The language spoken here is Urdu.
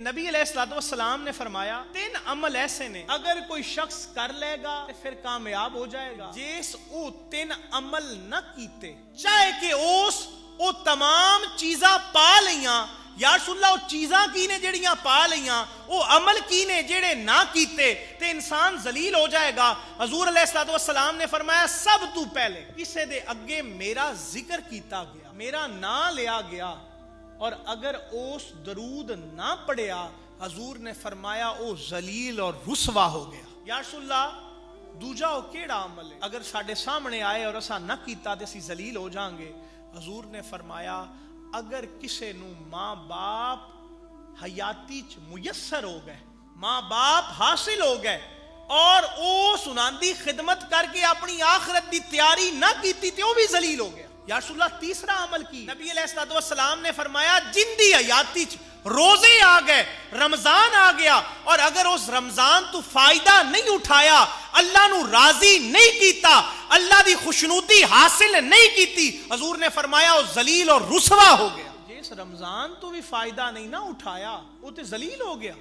نبی علیہ السلام نے فرمایا 3 عمل ایسے نے اگر کوئی شخص کر لے گا تو پھر کامیاب ہو جائے گا جس او 3 عمل نہ کیتے چاہے کہ او تمام چیزاں پا لیاں یا رسول اللہ او چیزاں کی نے جڑیاں پا لیاں او عمل کی نے جڑے نہ کیتے تے انسان ذلیل ہو جائے گا۔ حضور علیہ السلام نے فرمایا سب تو پہلے کسے دے اگے میرا ذکر کیتا گیا، میرا نام لیا گیا، اور اگر اس درود نہ پڑھیا حضور نے فرمایا او ذلیل اور رسوا ہو گیا۔ یا رسول اللہ دوجا او کیڑا عمل ہے اگر ساڈے سامنے آئے اور اسا نہ کیتا تے اسی ذلیل ہو جاؤں گے؟ حضور نے فرمایا اگر کسے نو ماں باپ حیاتی چ میسر ہو گئے، ماں باپ حاصل ہو گئے اور او سناندی خدمت کر کے اپنی آخرت دی تیاری نہ کیتی تے او بھی ذلیل ہو گیا۔ یا رسول اللہ تیسرا عمل کی نبی علیہ السلام نے فرمایا جن دی حیاتی روزے آ گئے، رمضان آ گیا، اور اگر اس رمضان تو فائدہ نہیں اٹھایا، اللہ نو راضی نہیں کیتا، اللہ دی خوشنودی حاصل نہیں کیتی، حضور نے فرمایا وہ ذلیل اور رسوا ہو گیا۔ جس رمضان تو بھی فائدہ نہیں نہ اٹھایا وہ تے ذلیل ہو گیا۔